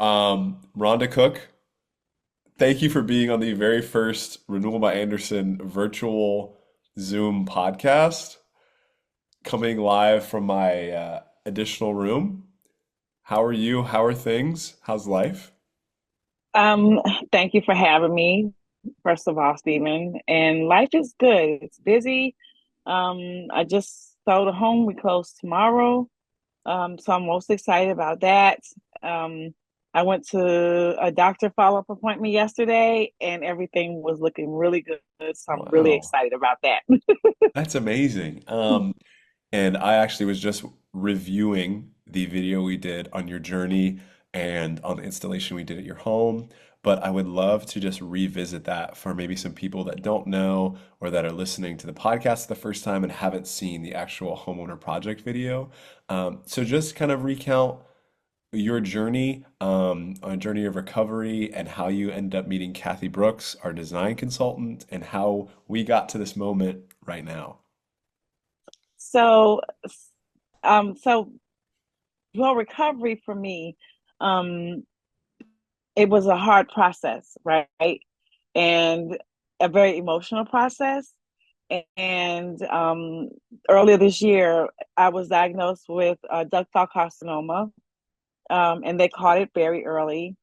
Rhonda Cook, thank you for being on the very first Renewal by Andersen virtual Zoom podcast, coming live from my additional room. How are you? How are things? How's life? Um, Thank you for having me, first of all, Stephen. And life is good. It's busy. I just sold a home. We close tomorrow. So I'm most excited about that. Um, I went to a doctor follow-up appointment yesterday and everything was looking really good. So I'm really Wow, excited about that. that's amazing. And I actually was just reviewing the video we did on your journey and on the installation we did at your home. But I would love to just revisit that for maybe some people that don't know or that are listening to the podcast the first time and haven't seen the actual homeowner project video. So just kind of recount your journey, on a journey of recovery and how you ended up meeting Kathy Brooks, our design consultant, and how we got to this moment right now. So, so well, recovery for me, um, it was a hard process, right? And a very emotional process. And earlier this year, I was diagnosed with ductal carcinoma, and they caught it very early.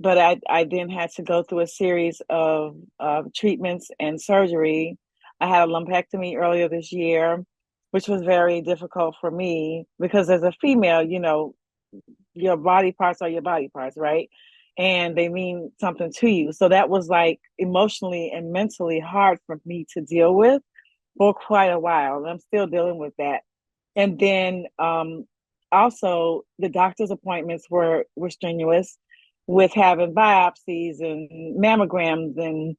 But I then had to go through a series of treatments and surgery. I had a lumpectomy earlier this year, which was very difficult for me because as a female, your body parts are your body parts, right? And they mean something to you. So that was like emotionally and mentally hard for me to deal with for quite a while. And I'm still dealing with that. And then also the doctor's appointments were strenuous with having biopsies and mammograms and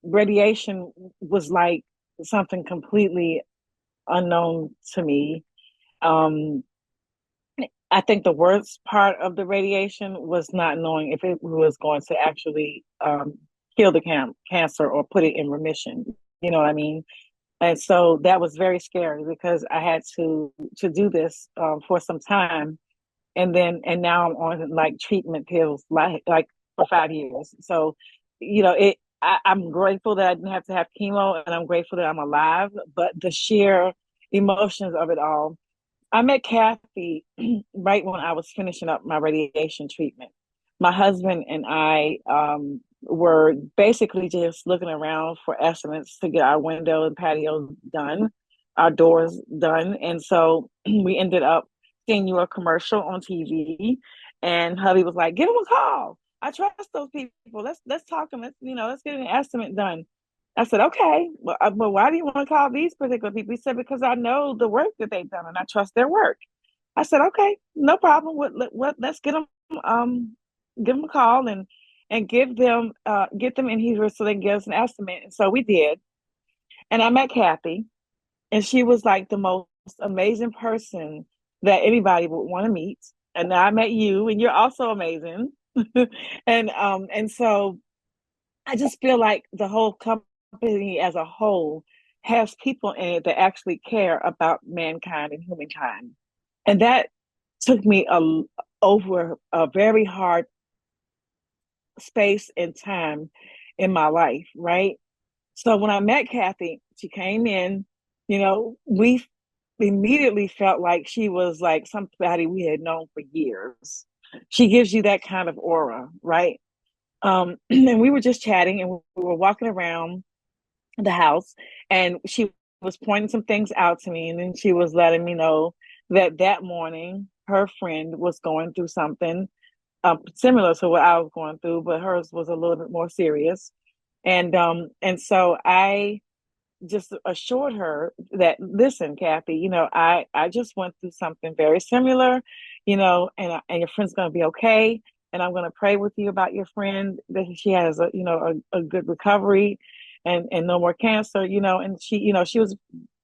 radiation was like something completely unknown to me. Um, I think the worst part of the radiation was not knowing if it was going to actually kill the cancer or put it in remission. You know what I mean? And so that was very scary because I had to do this for some time, and now I'm on like treatment pills like for 5 years. So, I'm grateful that I didn't have to have chemo, and I'm grateful that I'm alive. But the sheer emotions of it all, I met Kathy right when I was finishing up my radiation treatment. My husband and I were basically just looking around for estimates to get our window and patio done, our doors done. And so we ended up seeing your commercial on TV. And hubby was like, give him a call. I trust those people. Let's talk and let's get an estimate done. I said, okay, well, why do you want to call these particular people? He said, because I know the work that they've done and I trust their work. I said, okay, no problem. Let's um, give them a call and get them in here so they can give us an estimate. And so we did. And I met Kathy, and she was like the most amazing person that anybody would want to meet. And now I met you, and you're also amazing. And so I just feel like the whole company as a whole has people in it that actually care about mankind and humankind. And that took me over a very hard space and time in my life, right? So when I met Kathy, she came in, we immediately felt like she was like somebody we had known for years. She gives you that kind of aura, right? And we were just chatting and we were walking around the house, and she was pointing some things out to me, and then she was letting me know that morning her friend was going through something similar to what I was going through, but hers was a little bit more serious. And so I just assured her that, listen, Kathy, I just went through something very similar, and your friend's going to be okay. And I'm going to pray with you about your friend that she has a good recovery and no more cancer, and she was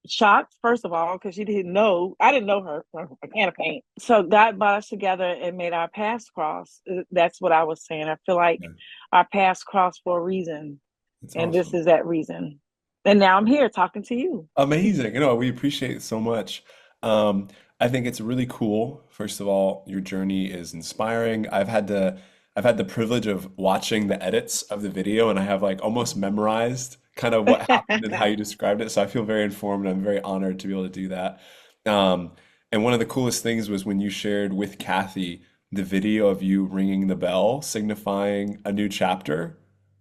shocked, first of all, because I didn't know her from a can of paint. So God brought us together and made our paths cross. That's what I was saying. I feel like Yeah, our paths cross for a reason, it's and this awesome. is that reason. And now I'm here talking to you. Amazing. We appreciate it so much. Um, I think it's really cool. First of all, your journey is inspiring. I've had the privilege of watching the edits of the video and I have like almost memorized kind of what happened and how you described it. So I feel very informed. I'm very honored to be able to do that. Um, and one of the coolest things was when you shared with Kathy the video of you ringing the bell, signifying a new chapter.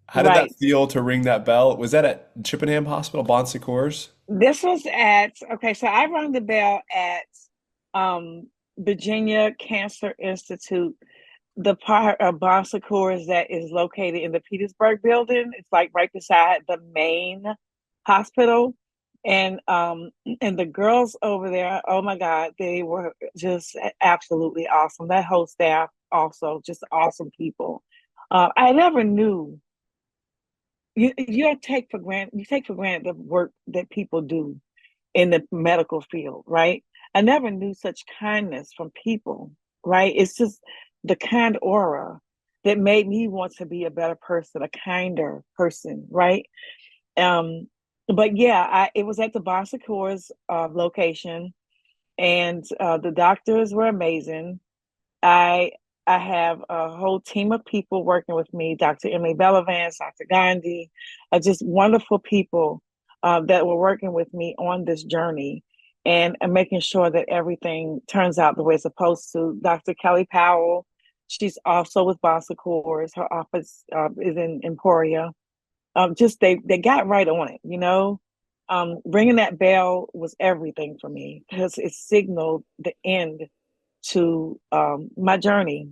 How did that Right. feel to ring that bell? Was that at Chippenham Hospital, Bon Secours? This was at, okay, so I rang the bell at um, Virginia Cancer Institute, the part of Bon Secours that is located in the Petersburg building. It's like right beside the main hospital. And the girls over there, oh my God, they were just absolutely awesome. That whole staff also just awesome people. I never knew you take for granted the work that people do in the medical field, right? I never knew such kindness from people, right? It's just the kind aura that made me want to be a better person, a kinder person, right? Um, but yeah, it was at the Bon Secours location, and the doctors were amazing. I I have a whole team of people working with me, Dr. Emily Bellavance, Dr. Gandhi, just wonderful people that were working with me on this journey and making sure that everything turns out the way it's supposed to. Dr. Kelly Powell, she's also with Bossa Coors. Her office is in Emporia. Just they got right on it, you know. Ringing that bell was everything for me because it signaled the end to my journey.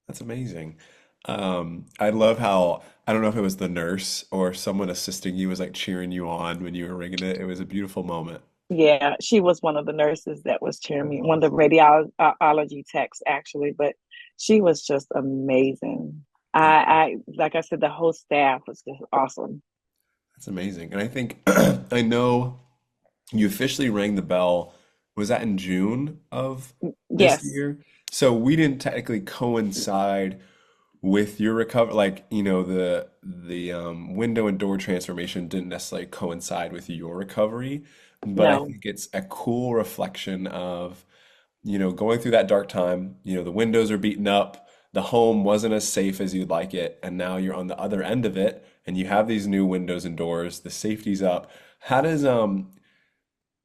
That's amazing. I love how I don't know if it was the nurse or someone assisting you was like cheering you on when you were ringing it. It was a beautiful moment. Yeah, she was one of the nurses that was cheering That's me, one of the awesome. radiology techs actually, but she was just amazing. Yeah, I like I said, the whole staff was just awesome. that's amazing. And I think I know you officially rang the bell. Was that in June of this Yes, year? So we didn't technically coincide with your recovery, like, the window and door transformation didn't necessarily coincide with your recovery, but I no. think it's a cool reflection of, going through that dark time, the windows are beaten up, the home wasn't as safe as you'd like it, and now you're on the other end of it, and you have these new windows and doors, the safety's up. How does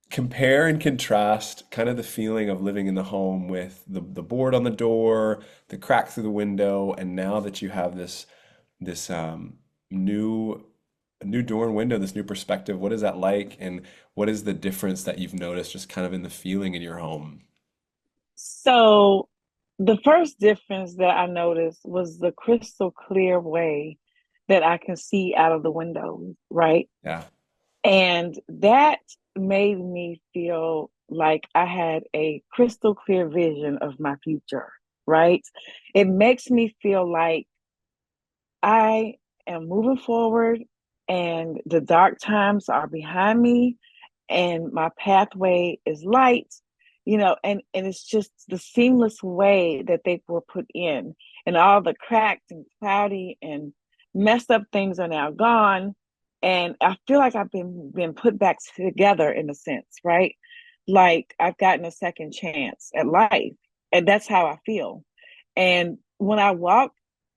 compare and contrast kind of the feeling of living in the home with the board on the door, the crack through the window, and now that you have this new new door and window, this new perspective, what is that like, and what is the difference that you've noticed just kind of in the feeling in your home? So the first difference that I noticed was the crystal clear way that I can see out of the windows, right? Yeah. And that made me feel like I had a crystal clear vision of my future, right? It makes me feel like I am moving forward and the dark times are behind me and my pathway is light, and it's just the seamless way that they were put in, and all the cracked and cloudy and messed up things are now gone. And I feel like I've been put back together in a sense, right? Like I've gotten a second chance at life. And that's how I feel. And when I walk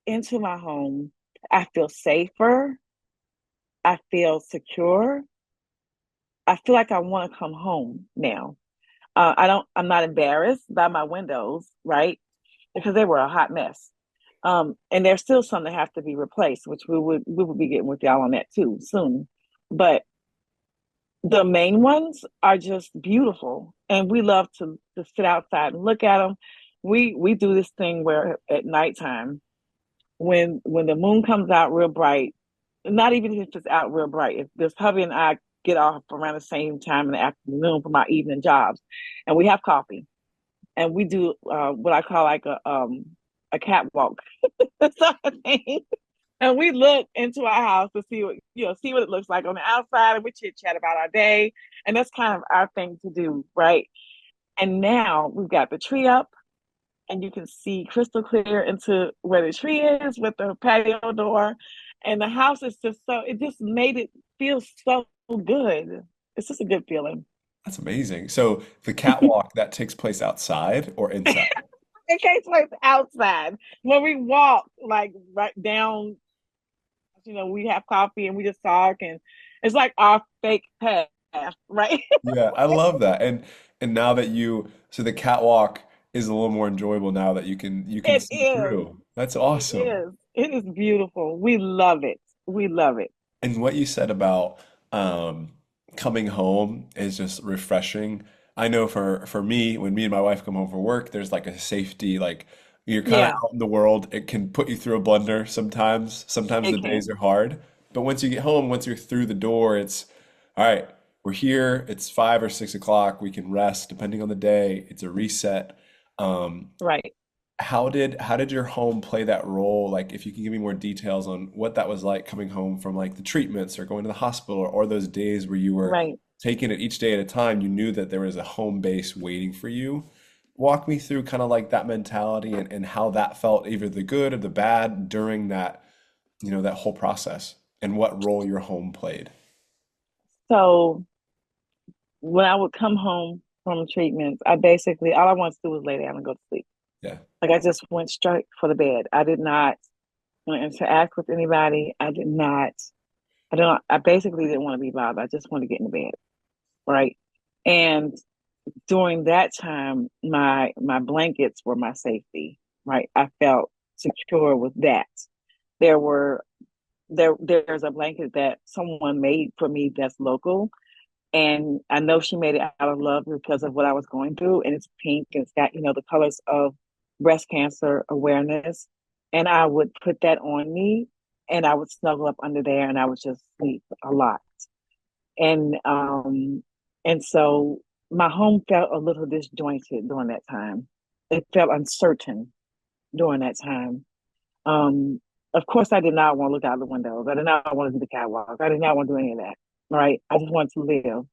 into my home, I feel safer. I feel secure. I feel like I want to come home now. I'm not embarrassed by my windows, right? Because they were a hot mess. And there's still some that have to be replaced, which we will be getting with y'all on that too soon. But the main ones are just beautiful, and we love to sit outside and look at them. We do this thing where at nighttime, when the moon comes out real bright, not even if it's out real bright, if this hubby and I get off around the same time in the afternoon from our evening jobs, and we have coffee, and we do what I call like a catwalk sort of thing. And we look into our house to see what it looks like on the outside, and we chit chat about our day, and that's kind of our thing to do, right? And now we've got the tree up, and you can see crystal clear into where the tree is with the patio door, and the house is just so it just made it feel so good. It's just a good feeling. That's amazing. So the catwalk that takes place outside or inside? It takes place outside. When we walk like right down, we have coffee and we just talk, and it's like our fake path, right? Yeah, I love that. And now that so the catwalk is a little more enjoyable now that you can It see is. through. That's It awesome. is. It is beautiful. We love it. We love it. And what you said about um, coming home is just refreshing. I know for me, when me and my wife come home from work, there's like a safety, like you're kind of Yeah, out in the world. It can put you through a blender sometimes. Sometimes it the days can. are hard, but once you get home, once you're through the door, it's all right. We're here. It's 5 or 6 o'clock. We can rest depending on the day. It's a reset. Um, Right, how did your home play that role? Like, if you can give me more details on what that was like coming home from like the treatments or going to the hospital or those days where you were right. taking it each day at a time, you knew that there was a home base waiting for you. Walk me through kind of like that mentality and how that felt, either the good or the bad during that whole process and what role your home played. So when I would come home from treatments, I basically all I wanted to do was lay down and go to sleep. Yeah. Like I just went straight for the bed. I did not want to interact with anybody. I did not. I don't. I basically didn't want to be bothered. I just wanted to get in the bed, right? And during that time, my blankets were my safety, right? I felt secure with that. There were there's a blanket that someone made for me that's local, and I know she made it out of love because of what I was going through, and it's pink and it's got the colors of breast cancer awareness, and I would put that on me, and I would snuggle up under there, and I would just sleep a lot, and so my home felt a little disjointed during that time. It felt uncertain during that time. Um, of course, I did not want to look out the windows. I did not want to do the catwalk. I did not want to do any of that. Right? I just wanted to live.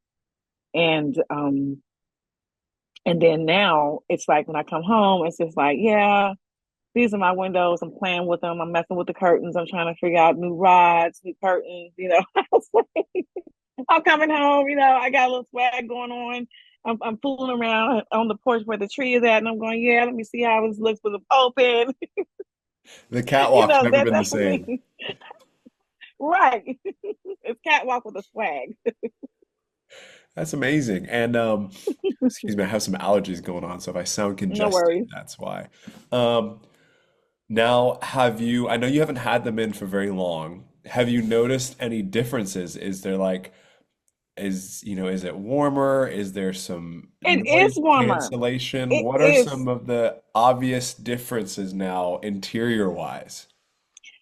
And then now it's like when I come home, it's just like, yeah, these are my windows. I'm playing with them. I'm messing with the curtains. I'm trying to figure out new rods, new curtains. I'm coming home. I got a little swag going on. I'm fooling around on the porch where the tree is at, and I'm going, yeah, let me see how this looks with it open. The catwalk's never been the That's me, same. right? It's catwalk with a swag. That's amazing. And excuse me, I have some allergies going on, so if I sound No congested, worries. that's why. Um, Now, I know you haven't had them in for very long. Have you noticed any differences? Is there like, is it warmer? Is there some It is noise warmer. cancellation? It What are is. some of the obvious differences now interior wise?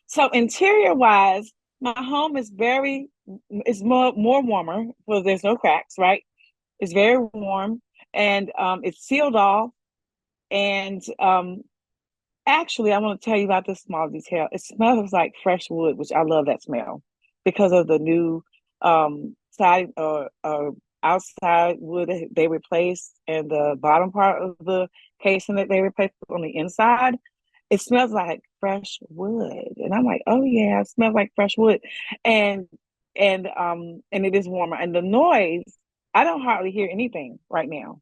So interior wise, my home is very it's more warmer because there's no cracks, right? It's very warm and it's sealed off. And actually, I want to tell you about this small detail. It smells like fresh wood, which I love that smell because of the new side or outside wood that they replaced and the bottom part of the casing that they replaced on the inside. It smells like fresh wood, and I'm like, oh yeah, it smells like fresh wood, and and it is warmer. And the noise, I don't hardly hear anything right now.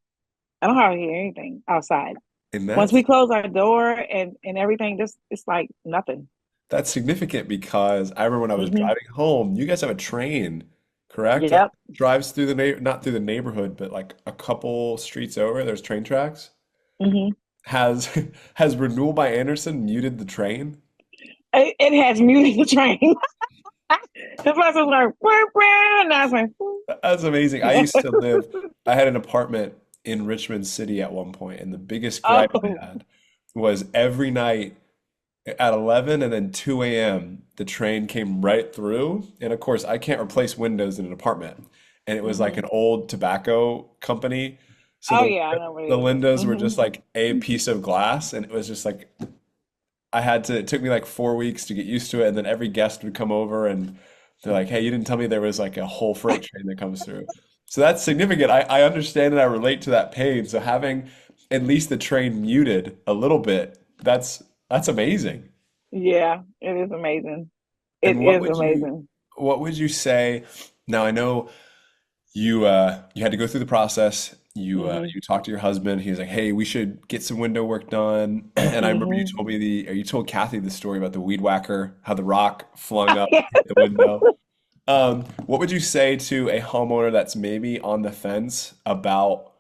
I don't hardly hear anything outside. And Once we close our door and everything, just it's like nothing. that's significant because I remember when I was Hmm. driving home, you guys have a train, correct? That Yep. drives through not through the neighborhood, but like a couple streets over, there's train tracks. Hmm. Has has Renewal by Andersen muted the train? It has music the train. The bus was like, "Brr, brr," and I was like, That's amazing. I had an apartment in Richmond City at one point, and the biggest gripe oh, I had was every night at 11 and then 2 a.m., the train came right through. And of course, I can't replace windows in an apartment. And it was like hmm, an old tobacco company. So oh the yeah, I know what the it is. windows were Hmm. just like a piece of glass, and it was just like it took me like 4 weeks to get used to it. And then every guest would come over and they're like, hey, you didn't tell me there was like a whole freight train that comes through. So that's significant. I understand and I relate to that pain. So having at least the train muted a little bit, that's amazing. Yeah, it is amazing. It And is amazing. what would you say? Now I know You had to go through the process. Hmm. You talked to your husband. He was like, "Hey, we should get some window work done." And I remember you Hmm. told me or you told Kathy the story about the weed whacker, how the rock flung up, hit the window. What would you say to a homeowner that's maybe on the fence about,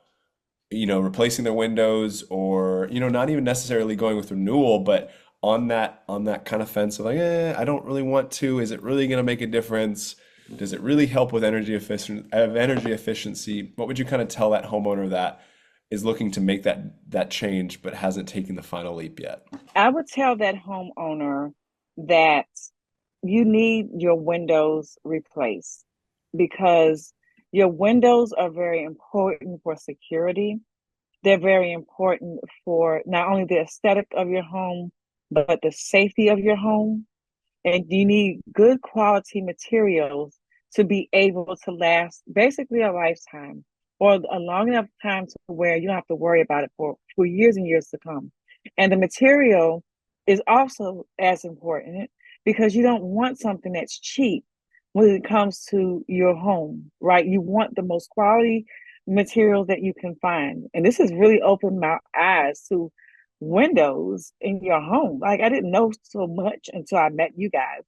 replacing their windows or, not even necessarily going with renewal, but on that kind of fence of like, I don't really want to. Is it really going to make a difference? Does it really help with energy efficiency? What would you kind of tell that homeowner that is looking to make that change but hasn't taken the final leap yet? I would tell that homeowner that you need your windows replaced because your windows are very important for security. They're very important for not only the aesthetic of your home, but the safety of your home. And you need good quality materials to be able to last basically a lifetime or a long enough time to where you don't have to worry about it for years and years to come. And the material is also as important because you don't want something that's cheap when it comes to your home, right? You want the most quality materials that you can find. And this has really opened my eyes to windows in your home. Like I didn't know so much until I met you guys.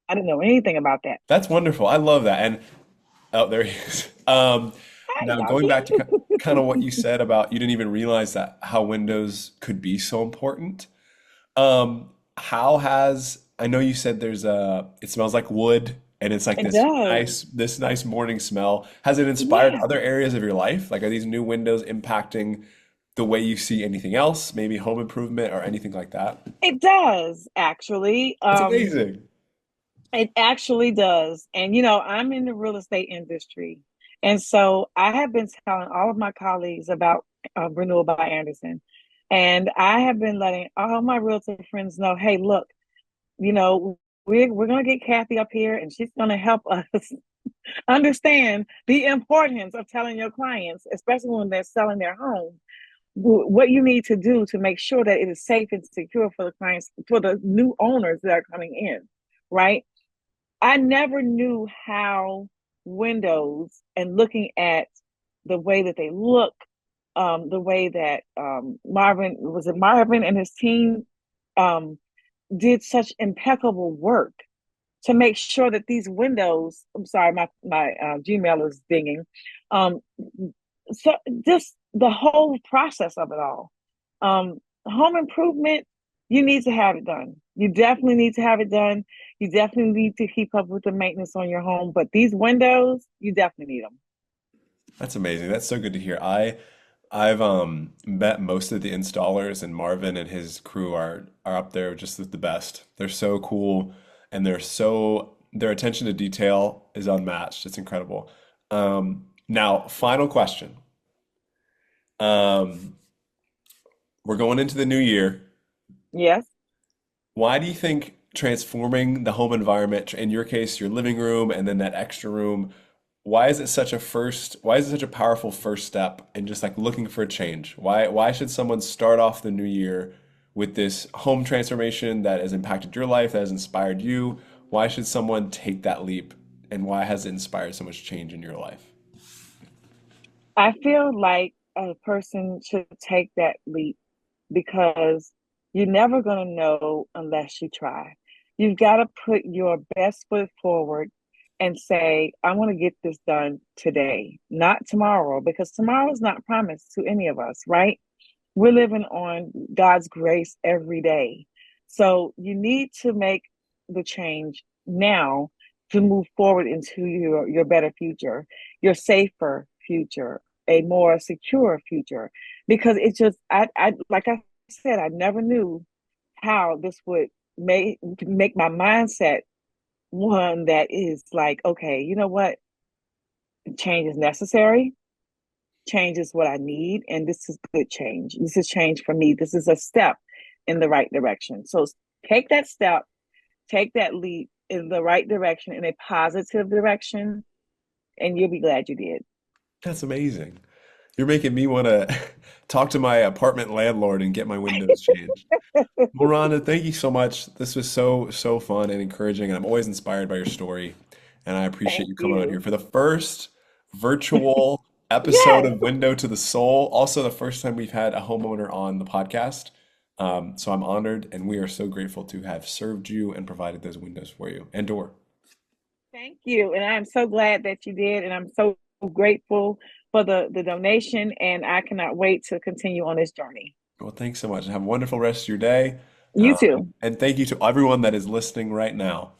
I didn't know anything about that. That's wonderful. I love that. And oh, there he is. Hi, Now going doggy. back to kind of what you said about you didn't even realize that how windows could be so important. How has I know you said it smells like wood and it's like It this does. nice morning smell. Has it inspired Yeah, other areas of your life? Like are these new windows impacting the way you see anything else, maybe home improvement or anything like that? it does actually. That's amazing. It actually does. And I'm in the real estate industry. And so I have been telling all of my colleagues about Renewal by Andersen. And I have been letting all my realtor friends know, hey, look, you know, we're gonna get Kathy up here and she's gonna help us understand the importance of telling your clients, especially when they're selling their home, what you need to do to make sure that it is safe and secure for the clients, for the new owners that are coming in, right? I never knew how windows and looking at the way that they look, the way that Marvin and his team um, did such impeccable work to make sure that these windows. I'm sorry, my Gmail is dinging. Um, so just the whole process of it all. Um, Home improvement, you need to have it done. You definitely need to have it done. You definitely need to keep up with the maintenance on your home. But these windows, you definitely need them. That's amazing. That's so good to hear. I've met most of the installers and Marvin and his crew are up there just the best. They're so cool and their attention to detail is unmatched. It's incredible. Now, final question. Um, we're going into the new year. Yes. Why do you think transforming the home environment, in your case, your living room and then that extra room, why is it such a powerful first step in just like looking for a change? Why should someone start off the new year with this home transformation that has impacted your life, that has inspired you? Why should someone take that leap and why has it inspired so much change in your life? I feel like a person should take that leap because you're never going to know unless you try. You've got to put your best foot forward and say, I want to get this done today, not tomorrow, because tomorrow is not promised to any of us, right? We're living on God's grace every day. So you need to make the change now to move forward into your better future, your safer future, a more secure future. Because it's just I like I said, I never knew how this would make my mindset one that is like, okay, you know what? Change is necessary. Change is what I need, and this is good change. This is change for me. This is a step in the right direction. So take that step, take that leap in the right direction, in a positive direction, and you'll be glad you did. That's amazing. You're making me want to talk to my apartment landlord and get my windows changed. Well, Rhonda, thank you so much. This was so fun and encouraging, and I'm always inspired by your story. And I appreciate Thank you coming on here you. for the first virtual episode Yes. of Window to the Soul. Also, the first time we've had a homeowner on the podcast. So I'm honored, and we are so grateful to have served you and provided those windows for you and door. Thank you. And I'm so glad that you did. And I'm so grateful for the donation. And I cannot wait to continue on this journey. Well, thanks so much, and have a wonderful rest of your day. You too. And thank you to everyone that is listening right now.